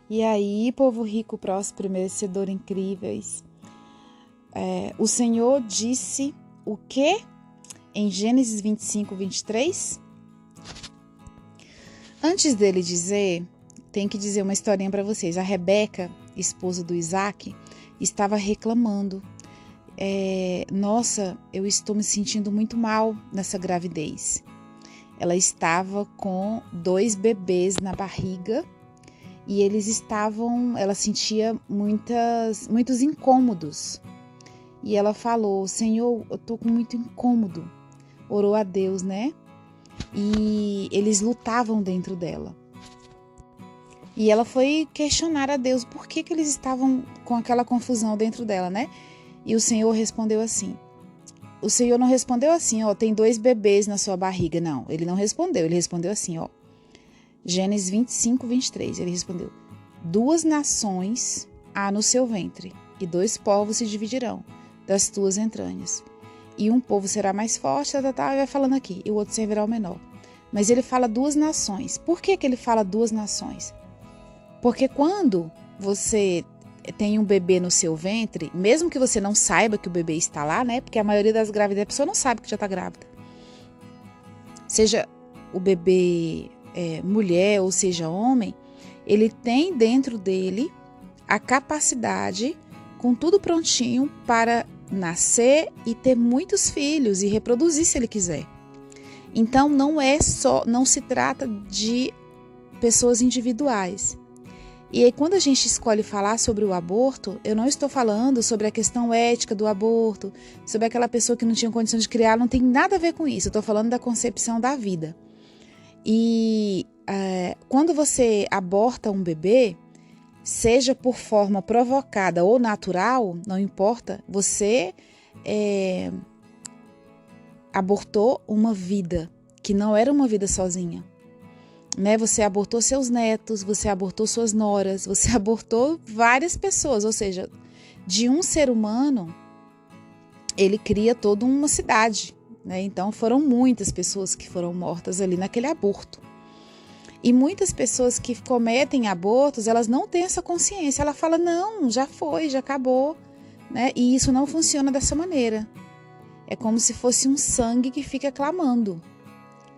E aí, povo rico, próspero, merecedor, incríveis. O Senhor disse o quê? Em Gênesis 25, 23? Antes dele dizer, tem que dizer uma historinha para vocês. A Rebeca, esposa do Isaac, estava reclamando. Nossa, eu estou me sentindo muito mal nessa gravidez. Ela estava com 2 bebês na barriga e ela sentia muitos incômodos. E ela falou, Senhor, eu estou com muito incômodo. Orou a Deus, né? E eles lutavam dentro dela. E ela foi questionar a Deus por que eles estavam com aquela confusão dentro dela, né? E o Senhor respondeu assim. O Senhor não respondeu assim, tem 2 bebês na sua barriga. Não, ele não respondeu. Ele respondeu assim, Gênesis 25, 23. Ele respondeu, 2 nações há no seu ventre, e 2 povos se dividirão das tuas entranhas. E um povo será mais forte, e vai falando aqui, e o outro servirá ao menor. Mas ele fala 2 nações. Por que ele fala 2 nações? Porque quando você tem um bebê no seu ventre, mesmo que você não saiba que o bebê está lá, né? Porque a maioria das grávidas, a pessoa não sabe que já está grávida. Seja o bebê mulher ou seja homem, ele tem dentro dele a capacidade, com tudo prontinho, para nascer e ter muitos filhos e reproduzir se ele quiser. Então não se trata de pessoas individuais. E aí, quando a gente escolhe falar sobre o aborto, eu não estou falando sobre a questão ética do aborto, sobre aquela pessoa que não tinha condição de criar, não tem nada a ver com isso. Eu estou falando da concepção da vida. E quando você aborta um bebê, seja por forma provocada ou natural, não importa, você abortou uma vida, que não era uma vida sozinha. Né? Você abortou seus netos, você abortou suas noras, você abortou várias pessoas, ou seja, de um ser humano, ele cria toda uma cidade, né? Então foram muitas pessoas que foram mortas ali naquele aborto. E muitas pessoas que cometem abortos, elas não têm essa consciência, ela fala, não, já foi, já acabou, né? E isso não funciona dessa maneira. É como se fosse um sangue que fica clamando.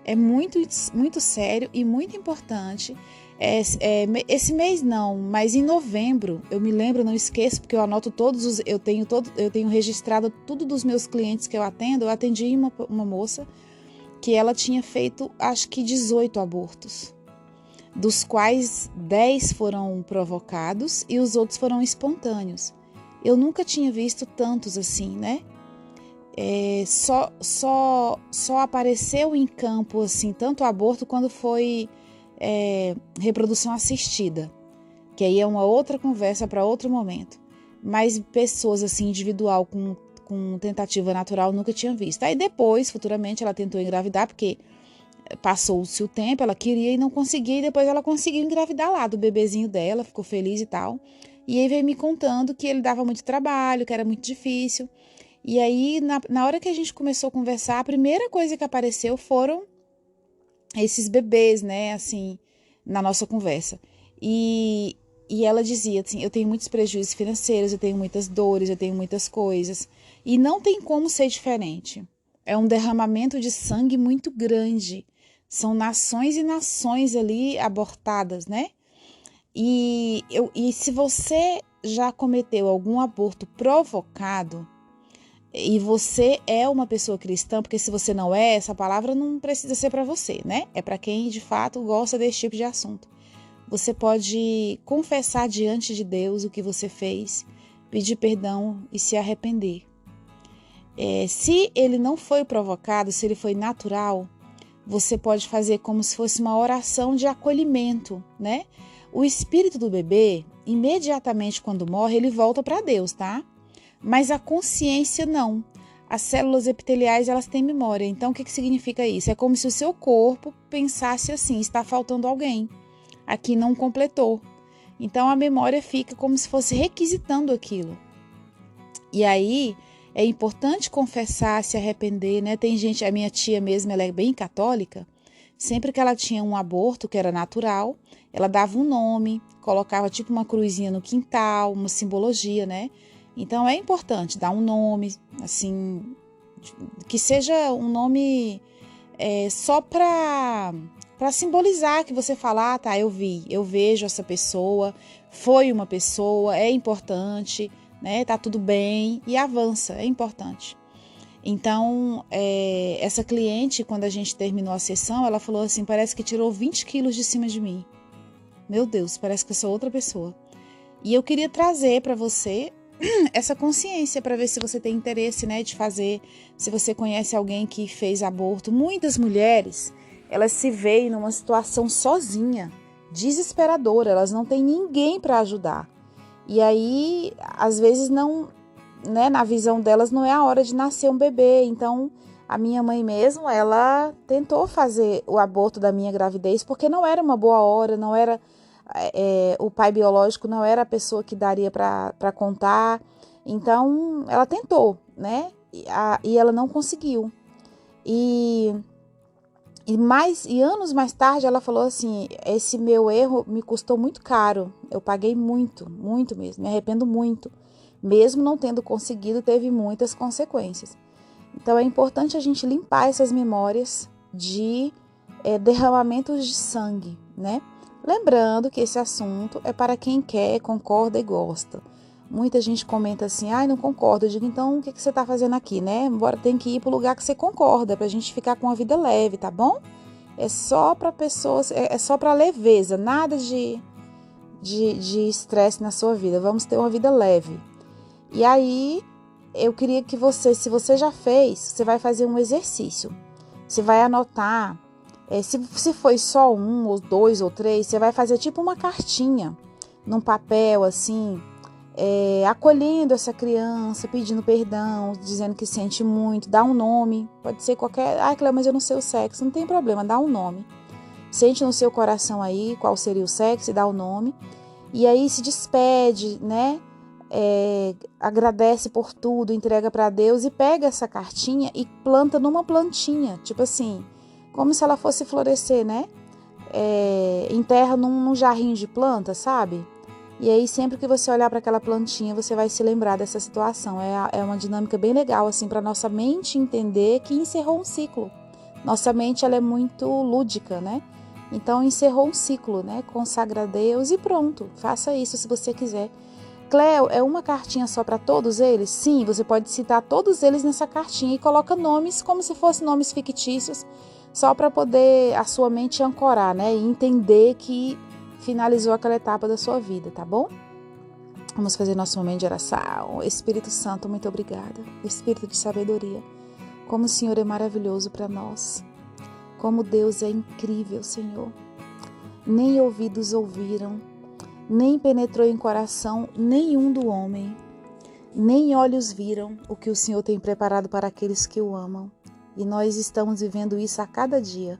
É muito, muito sério e muito importante. Esse mês não, mas em novembro, eu me lembro, não esqueço, porque eu anoto eu tenho registrado tudo dos meus clientes que eu atendo. Eu atendi uma moça que ela tinha feito, acho que 18 abortos, dos quais 10 foram provocados e os outros foram espontâneos. Eu nunca tinha visto tantos assim, né? Só apareceu em campo assim tanto aborto quando foi reprodução assistida, que aí é uma outra conversa para outro momento. Mas pessoas assim individual com tentativa natural nunca tinha visto. Aí depois, futuramente, ela tentou engravidar porque passou-se o tempo, ela queria e não conseguia, e depois ela conseguiu engravidar lá do bebezinho dela, ficou feliz e tal. E aí veio me contando que ele dava muito trabalho, que era muito difícil. E aí, na hora que a gente começou a conversar, a primeira coisa que apareceu foram esses bebês, né, assim, na nossa conversa. E ela dizia assim, eu tenho muitos prejuízos financeiros, eu tenho muitas dores, eu tenho muitas coisas. E não tem como ser diferente. É um derramamento de sangue muito grande. São nações e nações ali abortadas, né? E se você já cometeu algum aborto provocado, e você é uma pessoa cristã, porque se você não é, essa palavra não precisa ser para você, né? É para quem de fato gosta desse tipo de assunto. Você pode confessar diante de Deus o que você fez, pedir perdão e se arrepender. Se ele não foi provocado, se ele foi natural, você pode fazer como se fosse uma oração de acolhimento, né? O espírito do bebê, imediatamente quando morre, ele volta para Deus, tá? Mas a consciência não. As células epiteliais, elas têm memória. Então, o que significa isso? É como se o seu corpo pensasse assim, está faltando alguém. Aqui não completou. Então, a memória fica como se fosse requisitando aquilo. E aí, é importante confessar, se arrepender, né? Tem gente, a minha tia mesmo, ela é bem católica. sempre que ela tinha um aborto que era natural, ela dava um nome, colocava tipo uma cruzinha no quintal, uma simbologia, né? Então é importante dar um nome, assim, que seja um nome só para simbolizar que você fala, ah, tá, eu vejo essa pessoa, foi uma pessoa, é importante, né? Tá tudo bem e avança, é importante. Então, essa cliente, quando a gente terminou a sessão, ela falou assim, parece que tirou 20 quilos de cima de mim. Meu Deus, parece que eu sou outra pessoa. E eu queria trazer para você essa consciência para ver se você tem interesse, né, de fazer, se você conhece alguém que fez aborto. Muitas mulheres, elas se veem numa situação sozinha, desesperadora, elas não têm ninguém para ajudar. E aí, às vezes não, né, na visão delas não é a hora de nascer um bebê. Então, a minha mãe mesmo, ela tentou fazer o aborto da minha gravidez porque não era uma boa hora, não era o pai biológico não era a pessoa que daria para contar. Então, ela tentou, né? E ela não conseguiu. E anos mais tarde ela falou assim, esse meu erro me custou muito caro. Eu paguei muito, muito mesmo. Me arrependo muito. Mesmo não tendo conseguido, teve muitas consequências. Então, é importante a gente limpar essas memórias de derramamentos de sangue, né? Lembrando que esse assunto é para quem quer, concorda e gosta. Muita gente comenta assim, ai, não concordo. Eu digo, então, o que você está fazendo aqui, né? Embora tem que ir para o lugar que você concorda, para a gente ficar com a vida leve, tá bom? É só para pessoas, é só para leveza, nada de estresse na sua vida. Vamos ter uma vida leve. E aí, eu queria que você, se você já fez, você vai fazer um exercício. Você vai anotar. Se foi só 1, ou 2, ou 3, você vai fazer tipo uma cartinha num papel assim, acolhendo essa criança, pedindo perdão, dizendo que sente muito, dá um nome, pode ser qualquer, Cléo, mas eu não sei o sexo, não tem problema, dá um nome. Sente no seu coração aí qual seria o sexo e dá o nome, e aí se despede, né? Agradece por tudo, entrega para Deus e pega essa cartinha e planta numa plantinha, tipo assim, como se ela fosse florescer, né? Enterra num jarrinho de planta, sabe? E aí sempre que você olhar para aquela plantinha, você vai se lembrar dessa situação. É uma dinâmica bem legal, assim, para nossa mente entender que encerrou um ciclo. Nossa mente, ela é muito lúdica, né? Então, encerrou um ciclo, né? Consagra a Deus e pronto. Faça isso se você quiser. Cléo, é uma cartinha só para todos eles? Sim, você pode citar todos eles nessa cartinha e coloca nomes como se fossem nomes fictícios, só para poder a sua mente ancorar, né? E entender que finalizou aquela etapa da sua vida, tá bom? Vamos fazer nosso momento de oração. Espírito Santo, muito obrigada. Espírito de sabedoria, como o Senhor é maravilhoso para nós. Como Deus é incrível, Senhor. Nem ouvidos ouviram, nem penetrou em coração nenhum do homem, nem olhos viram o que o Senhor tem preparado para aqueles que o amam. E nós estamos vivendo isso a cada dia.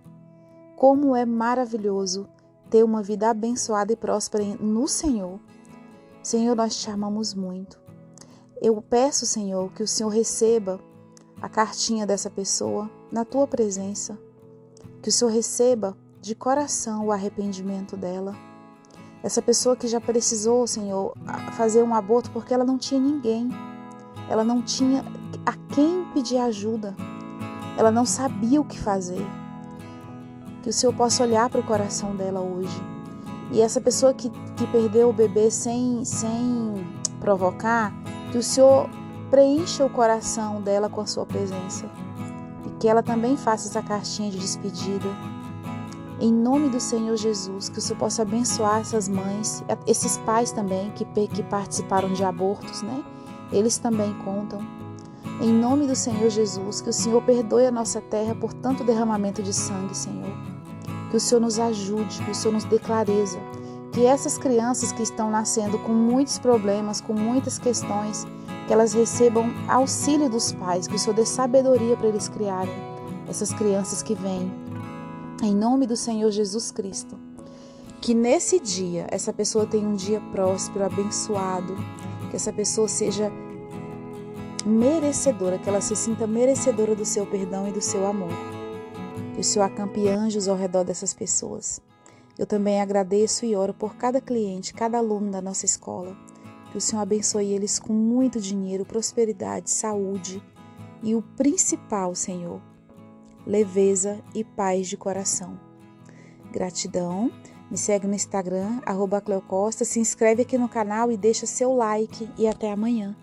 Como é maravilhoso ter uma vida abençoada e próspera no Senhor. Senhor, nós te amamos muito. Eu peço, Senhor, que o Senhor receba a cartinha dessa pessoa na tua presença. Que o Senhor receba de coração o arrependimento dela. Essa pessoa que já precisou, Senhor, fazer um aborto porque ela não tinha ninguém. Ela não tinha a quem pedir ajuda. Ela não sabia o que fazer. Que o Senhor possa olhar para o coração dela hoje. E essa pessoa que perdeu o bebê sem provocar, que o Senhor preencha o coração dela com a sua presença. E que ela também faça essa cartinha de despedida. Em nome do Senhor Jesus, que o Senhor possa abençoar essas mães, esses pais também que participaram de abortos, né? Eles também contam. Em nome do Senhor Jesus, que o Senhor perdoe a nossa terra por tanto derramamento de sangue, Senhor. Que o Senhor nos ajude, que o Senhor nos dê clareza. Que essas crianças que estão nascendo com muitos problemas, com muitas questões, que elas recebam auxílio dos pais, que o Senhor dê sabedoria para eles criarem essas crianças que vêm. Em nome do Senhor Jesus Cristo. Que nesse dia, essa pessoa tenha um dia próspero, abençoado. Que essa pessoa seja merecedora, que ela se sinta merecedora do seu perdão e do seu amor. Que o Senhor acampe anjos ao redor dessas pessoas. Eu também agradeço e oro por cada cliente, cada aluno da nossa escola. Que o Senhor abençoe eles com muito dinheiro, prosperidade, saúde e o principal, Senhor, leveza e paz de coração. Gratidão. Me segue no Instagram, @cleocosta, se inscreve aqui no canal e deixa seu like e até amanhã.